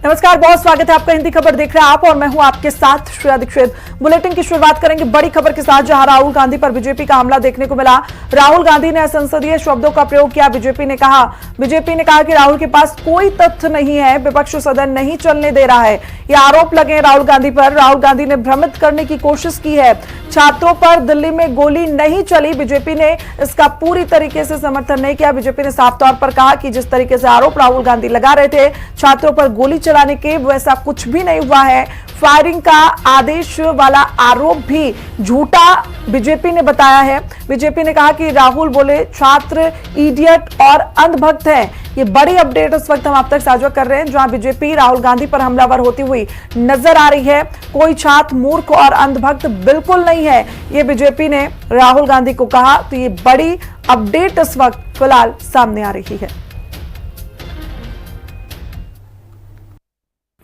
नमस्कार, बहुत स्वागत है आपका। हिंदी खबर देख रहे हैं आप और मैं हूं आपके साथ श्रेया दीक्षित। बुलेटिन की शुरुआत करेंगे बड़ी खबर के साथ, जहां राहुल गांधी पर बीजेपी का हमला देखने को मिला। राहुल गांधी ने असंसदीय शब्दों का प्रयोग किया। बीजेपी ने कहा कि राहुल के पास कोई तथ्य नहीं है, विपक्ष सदन नहीं चलने दे रहा है। ये आरोप लगे राहुल गांधी पर। राहुल गांधी ने भ्रमित करने की कोशिश की है। छात्रों पर दिल्ली में गोली नहीं चली, बीजेपी ने इसका पूरी तरीके से समर्थन नहीं किया। बीजेपी ने साफ तौर पर कहा कि जिस तरीके से आरोप राहुल गांधी लगा रहे थे छात्रों पर गोली चलाने के, वैसा कुछ भी नहीं हुआ है। फायरिंग का आदेश वाला आरोप भी झूठा बीजेपी ने बताया है। बीजेपी ने कहा कि राहुल बोले छात्र इडियट और अंधभक्त हैं। ये बड़ी अपडेट इस वक्त हम आप तक साझा कर रहे हैं, जहां बीजेपी राहुल गांधी पर हमलावर होती हुई नजर आ रही है। कोई छात्र मूर्ख और अंधभक्त बिल्कुल नहीं है, ये बीजेपी ने राहुल गांधी को कहा। तो ये बड़ी अपडेट इस वक्त फिलहाल सामने आ रही है।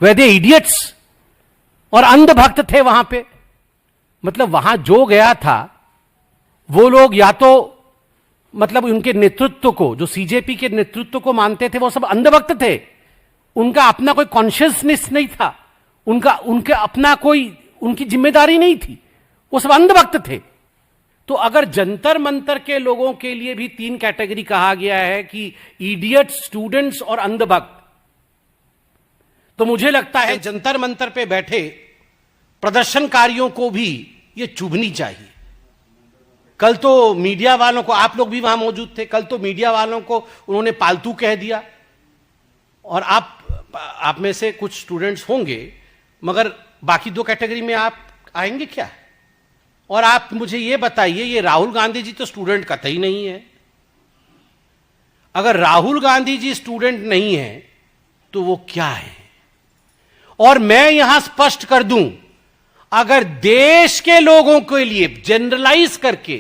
वे दे इडियट्स और अंधभक्त थे वहां पे। मतलब वहां जो गया था वो लोग या तो मतलब उनके नेतृत्व को, जो सीजेपी के नेतृत्व को मानते थे, वो सब अंधभक्त थे। उनका अपना कोई कॉन्शियसनेस नहीं था, उनके अपना कोई उनकी जिम्मेदारी नहीं थी, वो सब अंधभक्त थे। तो अगर जंतर मंतर के लोगों के लिए भी 3 कैटेगरी कहा गया है कि इडियट, स्टूडेंट्स और अंधभक्त, तो मुझे लगता है जंतर मंतर पे बैठे प्रदर्शनकारियों को भी ये चुभनी चाहिए। कल तो मीडिया वालों को, आप लोग भी वहां मौजूद थे, कल तो मीडिया वालों को उन्होंने पालतू कह दिया। और आप में से कुछ स्टूडेंट्स होंगे, मगर बाकी 2 कैटेगरी में आप आएंगे क्या? और आप मुझे ये बताइए, ये राहुल गांधी जी तो स्टूडेंट कतई नहीं है। अगर राहुल गांधी जी स्टूडेंट नहीं है तो वो क्या है? और मैं यहां स्पष्ट कर दूं, अगर देश के लोगों के लिए जनरलाइज करके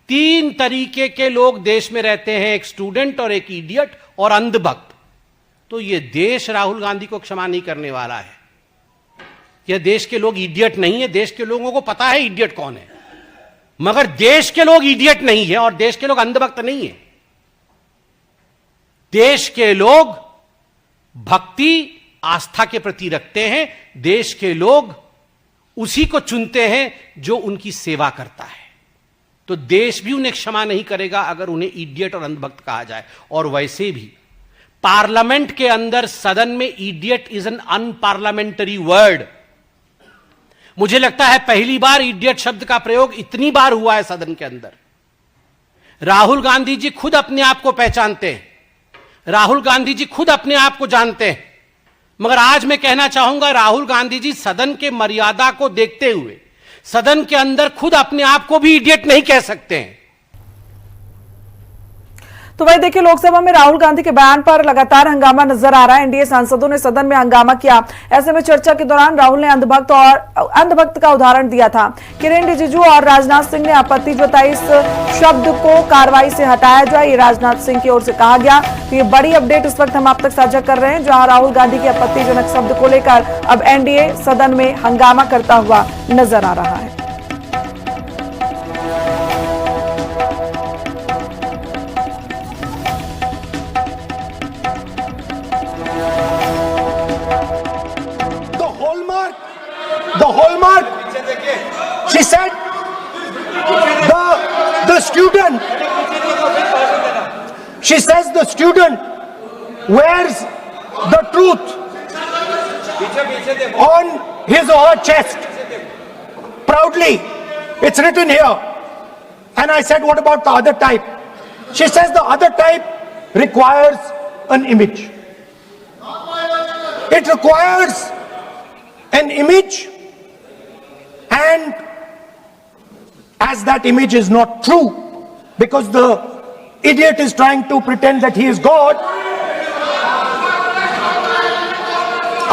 3 तरीके के लोग देश में रहते हैं, एक स्टूडेंट और एक इडियट और अंधभक्त, तो यह देश राहुल गांधी को क्षमा नहीं करने वाला है। यह देश के लोग इडियट नहीं है, देश के लोगों को पता है इडियट कौन है, मगर देश के लोग इडियट नहीं है और देश के लोग अंधभक्त नहीं है। देश के लोग भक्ति, आस्था के प्रति रखते हैं। देश के लोग उसी को चुनते हैं जो उनकी सेवा करता है। तो देश भी उन्हें क्षमा नहीं करेगा अगर उन्हें इडियट और अंधभक्त कहा जाए। और वैसे भी पार्लियामेंट के अंदर, सदन में, इडियट इज एन अनपार्लियामेंटरी वर्ड। मुझे लगता है पहली बार इडियट शब्द का प्रयोग इतनी बार हुआ है सदन के अंदर। राहुल गांधी जी खुद अपने आप को पहचानते हैं, राहुल गांधी जी खुद अपने आप को जानते हैं। मगर आज मैं कहना चाहूंगा, राहुल गांधी जी सदन के मर्यादा को देखते हुए सदन के अंदर खुद अपने आप को भी इडियट नहीं कह सकते हैं। तो वही देखिए, लोकसभा में राहुल गांधी के बयान पर लगातार हंगामा नजर आ रहा है। एनडीए सांसदों ने सदन में हंगामा किया। ऐसे में चर्चा के दौरान राहुल ने अंधभक्त का उदाहरण दिया था। किरेन रिजिजू और राजनाथ सिंह ने आपत्ति जताई, इस शब्द को कार्रवाई से हटाया जाए, ये राजनाथ सिंह की ओर से कहा गया। तो ये बड़ी अपडेट इस वक्त हम आप तक साझा कर रहे हैं, जहां राहुल गांधी के आपत्तिजनक शब्द को लेकर अब एनडीए सदन में हंगामा करता हुआ नजर आ रहा है। The hallmark, she said, the student, she says the student wears the truth on his or her chest proudly. It's written here. And I said, what about the other type? She says the other type requires an image. It requires an image, and as that image is not true, because the idiot is trying to pretend that he is God.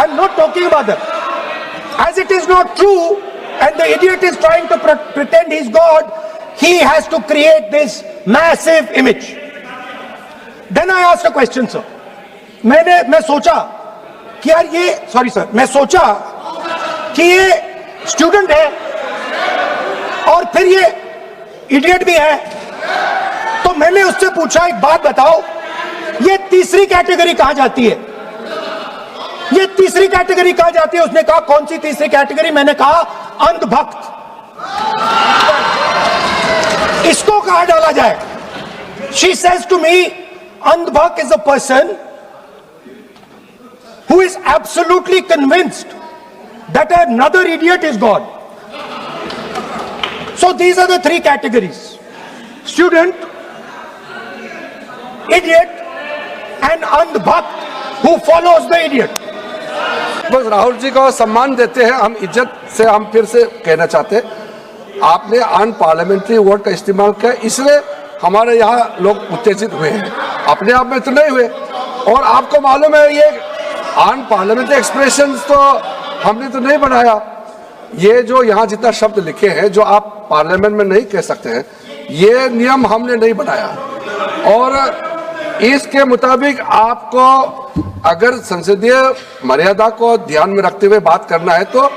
I'm not talking about that. As it is not true and the idiot is trying to pretend he's God, he has to create this massive image. Then I asked a question, sir. मैं सोचा कि यार ये, sorry sir, मैं सोचा कि ये student है और फिर ये इडियट भी है, तो मैंने उससे पूछा, एक बात बताओ, ये तीसरी कैटेगरी कहां जाती है? ये तीसरी कैटेगरी कहा जाती है। उसने कहा कौन सी तीसरी कैटेगरी? मैंने कहा अंधभक्त। इसको कहां डाला जाए? She says to me, andhbhakt is a person who is absolutely convinced that another idiot is God. So these are the three categories: student, idiot, and andhbhakt who follows the idiot. बस राहुल जी को सम्मान देते हैं हम, इज्जत से हम फिर से कहना चाहते हैं, आपने अनपार्लियामेंट्री वर्ड का इस्तेमाल किया, इसलिए हमारे यहाँ लोग उत्तेजित हुए हैं, अपने आप में तो नहीं हुए। और आपको मालूम है ये अनपार्लियामेंट्री एक्सप्रेशंस तो हमने तो नहीं बनाया, ये जो यहाँ जितना शब्द लिखे हैं जो आप पार्लियामेंट में नहीं कह सकते हैं, ये नियम हमने नहीं बनाया। और इसके मुताबिक आपको अगर संसदीय मर्यादा को ध्यान में रखते हुए बात करना है तो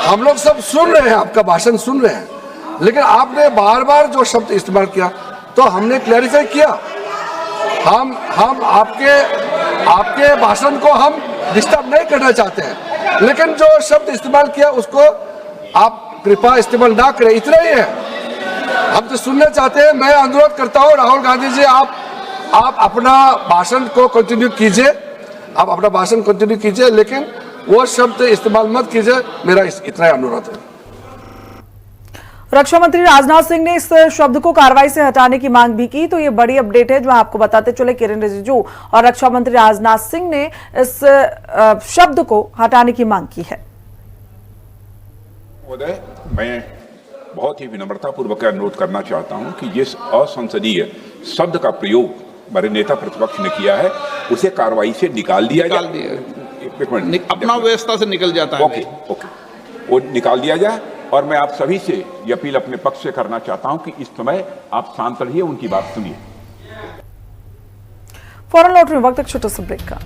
हम लोग सब सुन रहे हैं, आपका भाषण सुन रहे हैं, लेकिन आपने बार बार जो शब्द इस्तेमाल किया तो हमने क्लैरिफाई किया। हम आपके भाषण को हम डिस्टर्ब नहीं करना चाहते हैं, लेकिन जो शब्द इस्तेमाल किया उसको आप कृपया इस्तेमाल ना करें, इतना ही है। हम तो सुनना चाहते हैं। मैं अनुरोध करता हूं राहुल गांधी जी, आप अपना भाषण को कंटिन्यू कीजिए, आप अपना भाषण कंटिन्यू कीजिए, लेकिन वो शब्द इस्तेमाल मत कीजिए, मेरा इतना ही अनुरोध है। रक्षा मंत्री राजनाथ सिंह ने इस शब्द को कार्रवाई से हटाने की मांग भी की। तो ये बड़ी अपडेट है जो आपको बताते चले, किरेन रिजिजू और रक्षा मंत्री राजनाथ सिंह ने इस शब्द को हटाने की मांग की है। महोदय, मैं बहुत ही विनम्रतापूर्वक अनुरोध करना चाहता हूं कि जिस असंसदीय शब्द का प्रयोग हमारे नेता प्रतिपक्ष ने किया है उसे कार्रवाई से निकाल दिया जाए। अपना व्यवस्था से निकल जाता है। ओके, वो निकाल दिया जाए। और मैं आप सभी से ये अपील अपने पक्ष से करना चाहता हूं कि इस समय आप शांत रहिए, उनकी बात सुनिए। फौरन लौट रहे वक्त एक छोटा सा ब्रेक का।